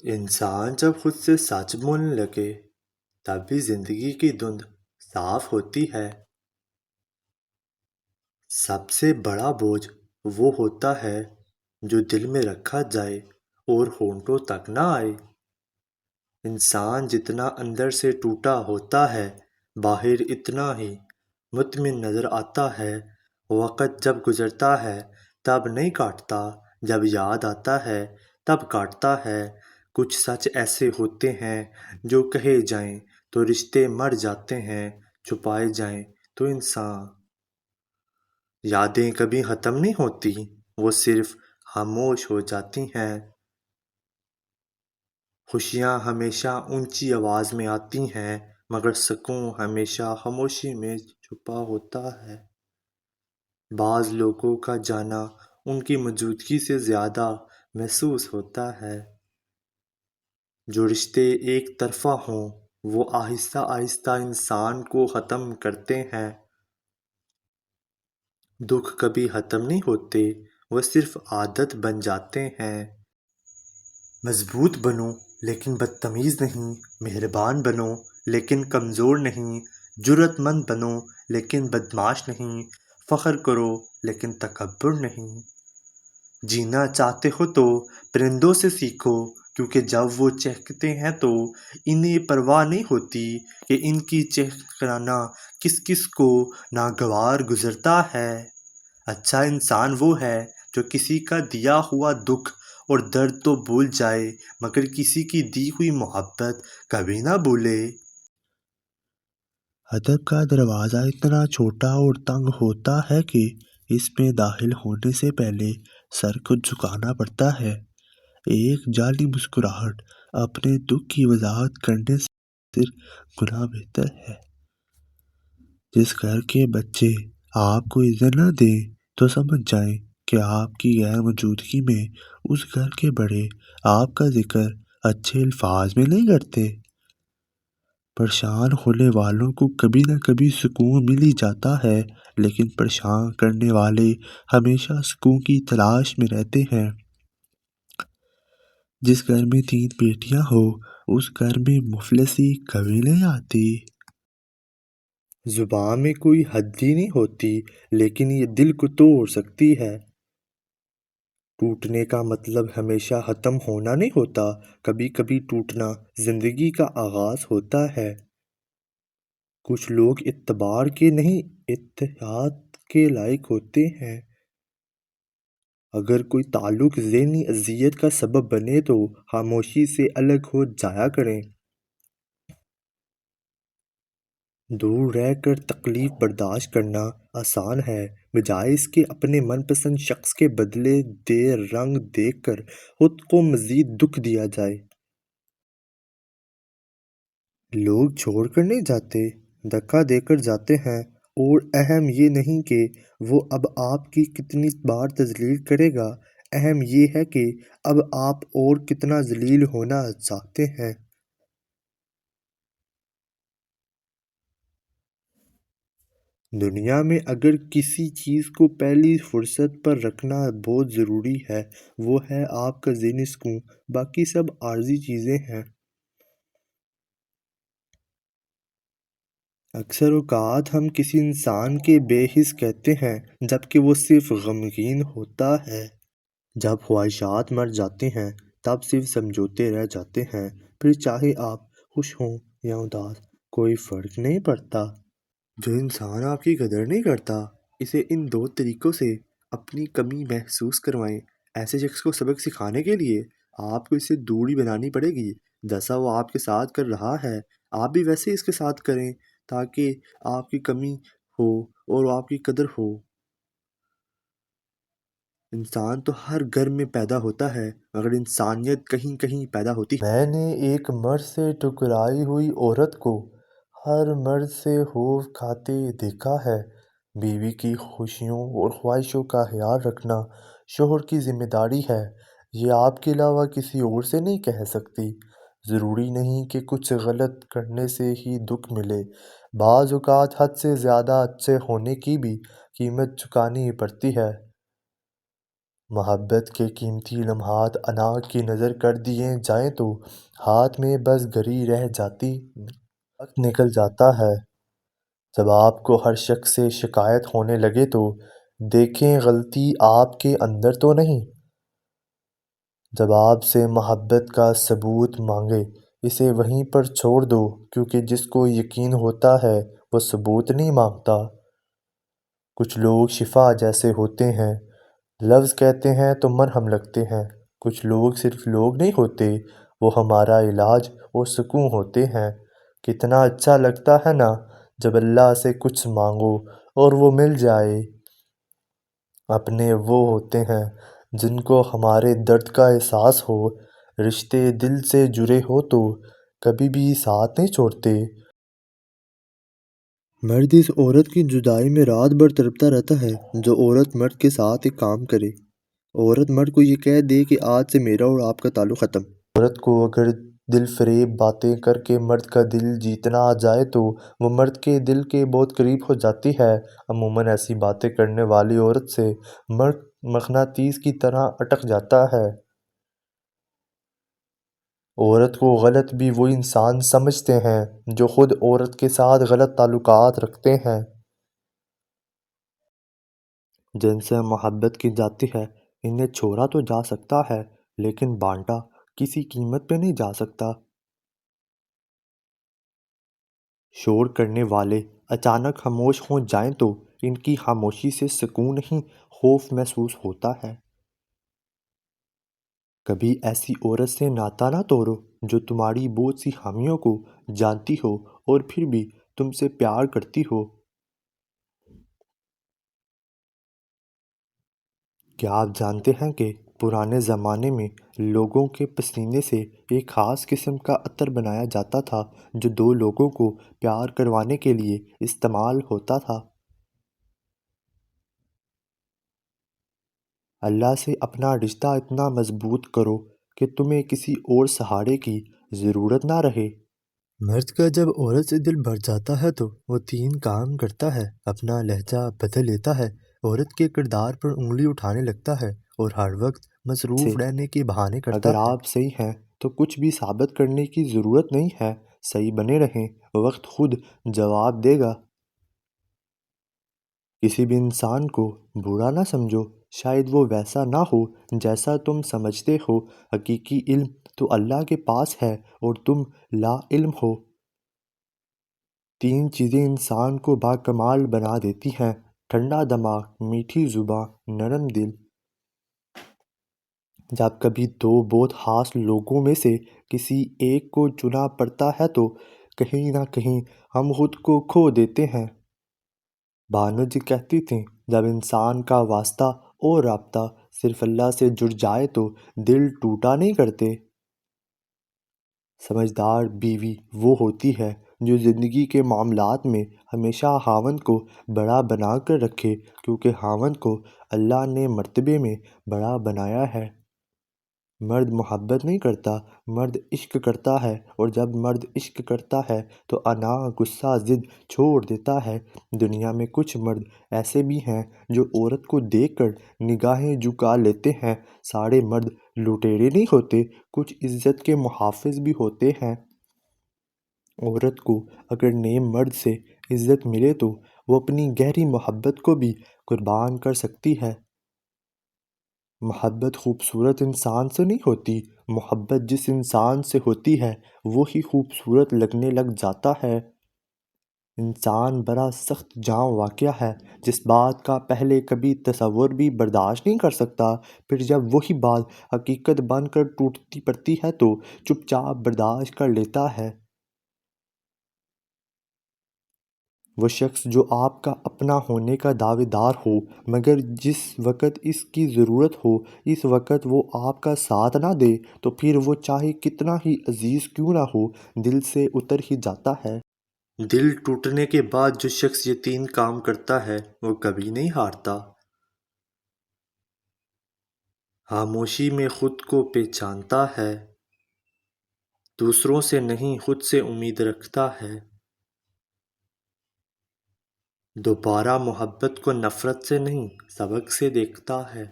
انسان جب خود سے سچ بولنے لگے تب بھی زندگی کی دھند صاف ہوتی ہے۔ سب سے بڑا بوجھ وہ ہوتا ہے جو دل میں رکھا جائے اور ہونٹوں تک نہ آئے۔ انسان جتنا اندر سے ٹوٹا ہوتا ہے باہر اتنا ہی مطمئن نظر آتا ہے۔ وقت جب گزرتا ہے تب نہیں کاٹتا، جب یاد آتا ہے تب کاٹتا ہے۔ کچھ سچ ایسے ہوتے ہیں جو کہے جائیں تو رشتے مر جاتے ہیں، چھپائے جائیں تو انسان۔ یادیں کبھی ختم نہیں ہوتی، وہ صرف خاموش ہو جاتی ہیں۔ خوشیاں ہمیشہ اونچی آواز میں آتی ہیں مگر سکون ہمیشہ خاموشی میں چھپا ہوتا ہے۔ بعض لوگوں کا جانا ان کی موجودگی سے زیادہ محسوس ہوتا ہے۔ جو رشتے ایک طرفہ ہوں وہ آہستہ آہستہ انسان کو ختم کرتے ہیں۔ دکھ کبھی ختم نہیں ہوتے، وہ صرف عادت بن جاتے ہیں۔ مضبوط بنو لیکن بدتمیز نہیں، مہربان بنو لیکن کمزور نہیں، جرأت مند بنو لیکن بدمعاش نہیں، فخر کرو لیکن تکبر نہیں۔ جینا چاہتے ہو تو پرندوں سے سیکھو، کیونکہ جب وہ چہکتے ہیں تو انہیں پرواہ نہیں ہوتی کہ ان کی چہکنا کس کس کو ناگوار گزرتا ہے۔ اچھا انسان وہ ہے جو کسی کا دیا ہوا دکھ اور درد تو بھول جائے مگر کسی کی دی ہوئی محبت کبھی نہ بھولے۔ ادب کا دروازہ اتنا چھوٹا اور تنگ ہوتا ہے کہ اس میں داخل ہونے سے پہلے سر کو جھکانا پڑتا ہے۔ ایک جعلی مسکراہٹ اپنے دکھ کی وضاحت کرنے سے گنا بہتر ہے۔ جس گھر کے بچے آپ کو عزت نہ دیں تو سمجھ جائیں کہ آپ کی غیر موجودگی میں اس گھر کے بڑے آپ کا ذکر اچھے الفاظ میں نہیں کرتے۔ پریشان ہونے والوں کو کبھی نہ کبھی سکون مل ہی جاتا ہے، لیکن پریشان کرنے والے ہمیشہ سکون کی تلاش میں رہتے ہیں۔ جس گھر میں 3 بیٹیاں ہو اس گھر میں مفلسی کبھی نہیں آتی۔ زبان میں کوئی حد ہی نہیں ہوتی لیکن یہ دل کو توڑ سکتی ہے۔ ٹوٹنے کا مطلب ہمیشہ ختم ہونا نہیں ہوتا، کبھی کبھی ٹوٹنا زندگی کا آغاز ہوتا ہے۔ کچھ لوگ اعتبار کے نہیں اتحاد کے لائق ہوتے ہیں۔ اگر کوئی تعلق ذہنی اذیت کا سبب بنے تو خاموشی سے الگ ہو جایا کریں۔ دور رہ کر تکلیف برداشت کرنا آسان ہے بجائے اس کے اپنے من پسند شخص کے بدلے دے رنگ دیکھ کر خود کو مزید دکھ دیا جائے۔ لوگ چھوڑ کر نہیں جاتے، دھکا دے کر جاتے ہیں، اور اہم یہ نہیں کہ وہ اب آپ کی کتنی بار تذلیل کرے گا، اہم یہ ہے کہ اب آپ اور کتنا ذلیل ہونا چاہتے ہیں۔ دنیا میں اگر کسی چیز کو پہلی فرصت پر رکھنا بہت ضروری ہے وہ ہے آپ کا ذہنی سکون، باقی سب عارضی چیزیں ہیں۔ اکثر اوقات ہم کسی انسان کے بے حس کہتے ہیں جبکہ وہ صرف غمگین ہوتا ہے۔ جب خواہشات مر جاتی ہیں تب صرف سمجھوتے رہ جاتے ہیں، پھر چاہے آپ خوش ہوں یا اداس کوئی فرق نہیں پڑتا۔ جو انسان آپ کی قدر نہیں کرتا اسے ان 2 طریقوں سے اپنی کمی محسوس کروائیں۔ ایسے شخص کو سبق سکھانے کے لیے آپ کو اس سے دوری بنانی پڑے گی۔ جیسا وہ آپ کے ساتھ کر رہا ہے آپ بھی ویسے اس کے ساتھ کریں تاکہ آپ کی کمی ہو اور آپ کی قدر ہو۔ انسان تو ہر گھر میں پیدا ہوتا ہے مگر انسانیت کہیں کہیں پیدا ہوتی ہے۔ میں نے ایک مرد سے ٹکرائی ہوئی عورت کو ہر مرد سے خوف کھاتے دیکھا ہے۔ بیوی کی خوشیوں اور خواہشوں کا خیال رکھنا شوہر کی ذمہ داری ہے، یہ آپ کے علاوہ کسی اور سے نہیں کہہ سکتی۔ ضروری نہیں کہ کچھ غلط کرنے سے ہی دکھ ملے، بعض اوقات حد سے زیادہ اچھے ہونے کی بھی قیمت چکانی پڑتی ہے۔ محبت کے قیمتی لمحات انا کی نظر کر دیے جائیں تو ہاتھ میں بس گھڑی رہ جاتی، وقت نکل جاتا ہے۔ جب آپ کو ہر شخص سے شکایت ہونے لگے تو دیکھیں غلطی آپ کے اندر تو نہیں۔ جب آپ سے محبت کا ثبوت مانگے اسے وہیں پر چھوڑ دو، کیونکہ جس کو یقین ہوتا ہے وہ ثبوت نہیں مانگتا۔ کچھ لوگ شفا جیسے ہوتے ہیں، لفظ کہتے ہیں تو مرہم لگتے ہیں۔ کچھ لوگ صرف لوگ نہیں ہوتے، وہ ہمارا علاج اور سکون ہوتے ہیں۔ کتنا اچھا لگتا ہے نا جب اللہ سے کچھ مانگو اور وہ مل جائے۔ اپنے وہ ہوتے ہیں جن کو ہمارے درد کا احساس ہو، رشتے دل سے جڑے ہو تو کبھی بھی ساتھ نہیں چھوڑتے۔ مرد اس عورت کی جدائی میں رات بھر تڑپتا رہتا ہے جو عورت مرد کے ساتھ ایک کام کرے۔ عورت مرد کو یہ کہہ دے کہ آج سے میرا اور آپ کا تعلق ختم۔ عورت کو اگر دل فریب باتیں کر کے مرد کا دل جیتنا آ جائے تو وہ مرد کے دل کے بہت قریب ہو جاتی ہے۔ عموماً ایسی باتیں کرنے والی عورت سے مرد مقناطیس کی طرح اٹک جاتا ہے۔ عورت کو غلط بھی وہ انسان سمجھتے ہیں جو خود عورت کے ساتھ غلط تعلقات رکھتے ہیں۔ جن سے محبت کی جاتی ہے انہیں چھوڑا تو جا سکتا ہے لیکن بانٹا کسی قیمت پہ نہیں جا سکتا۔ شور کرنے والے اچانک خاموش ہو جائیں تو ان کی خاموشی سے سکون نہیں، خوف محسوس ہوتا ہے۔ کبھی ایسی عورت سے ناطہ نہ توڑو جو تمہاری بہت سی خامیوں کو جانتی ہو اور پھر بھی تم سے پیار کرتی ہو۔ کیا آپ جانتے ہیں کہ پرانے زمانے میں لوگوں کے پسینے سے ایک خاص قسم کا عطر بنایا جاتا تھا جو دو لوگوں کو پیار کروانے کے لیے استعمال ہوتا تھا؟ اللہ سے اپنا رشتہ اتنا مضبوط کرو کہ تمہیں کسی اور سہارے کی ضرورت نہ رہے۔ مرد کا جب عورت سے دل بھر جاتا ہے تو وہ تین کام کرتا ہے۔ اپنا لہجہ بدل لیتا ہے، عورت کے کردار پر انگلی اٹھانے لگتا ہے اور ہر وقت مصروف رہنے کے بہانے کرتا ہے۔ اگر آپ صحیح ہیں تو کچھ بھی ثابت کرنے کی ضرورت نہیں ہے، صحیح بنے رہیں، وقت خود جواب دے گا۔ کسی بھی انسان کو برا نہ سمجھو، شاید وہ ویسا نہ ہو جیسا تم سمجھتے ہو۔ حقیقی علم تو اللہ کے پاس ہے اور تم لا علم ہو۔ تین چیزیں انسان کو باکمال بنا دیتی ہیں: ٹھنڈا دماغ، میٹھی زباں، نرم دل۔ جب کبھی دو بہت خاص لوگوں میں سے کسی ایک کو چننا پڑتا ہے تو کہیں نہ کہیں ہم خود کو کھو دیتے ہیں۔ بانو جی کہتی تھیں، جب انسان کا واسطہ اور رابطہ صرف اللہ سے جڑ جائے تو دل ٹوٹا نہیں کرتے۔ سمجھدار بیوی وہ ہوتی ہے جو زندگی کے معاملات میں ہمیشہ خاوند کو بڑا بنا کر رکھے، کیونکہ خاوند کو اللہ نے مرتبے میں بڑا بنایا ہے۔ مرد محبت نہیں کرتا، مرد عشق کرتا ہے، اور جب مرد عشق کرتا ہے تو انا غصہ ضد چھوڑ دیتا ہے۔ دنیا میں کچھ مرد ایسے بھی ہیں جو عورت کو دیکھ کر نگاہیں جھکا لیتے ہیں۔ سارے مرد لٹیرے نہیں ہوتے، کچھ عزت کے محافظ بھی ہوتے ہیں۔ عورت کو اگر نئے مرد سے عزت ملے تو وہ اپنی گہری محبت کو بھی قربان کر سکتی ہے۔ محبت خوبصورت انسان سے نہیں ہوتی، محبت جس انسان سے ہوتی ہے وہی خوبصورت لگنے لگ جاتا ہے۔ انسان بڑا سخت جاں واقعہ ہے، جس بات کا پہلے کبھی تصور بھی برداشت نہیں کر سکتا، پھر جب وہی بات حقیقت بن کر ٹوٹتی پڑتی ہے تو چپ چاپ برداشت کر لیتا ہے۔ وہ شخص جو آپ کا اپنا ہونے کا دعوے دار ہو مگر جس وقت اس کی ضرورت ہو اس وقت وہ آپ کا ساتھ نہ دے تو پھر وہ چاہے کتنا ہی عزیز کیوں نہ ہو دل سے اتر ہی جاتا ہے۔ دل ٹوٹنے کے بعد جو شخص یہ تین کام کرتا ہے وہ کبھی نہیں ہارتا۔ خاموشی میں خود کو پہچانتا ہے، دوسروں سے نہیں خود سے امید رکھتا ہے، دوبارہ محبت کو نفرت سے نہیں سبق سے دیکھتا ہے۔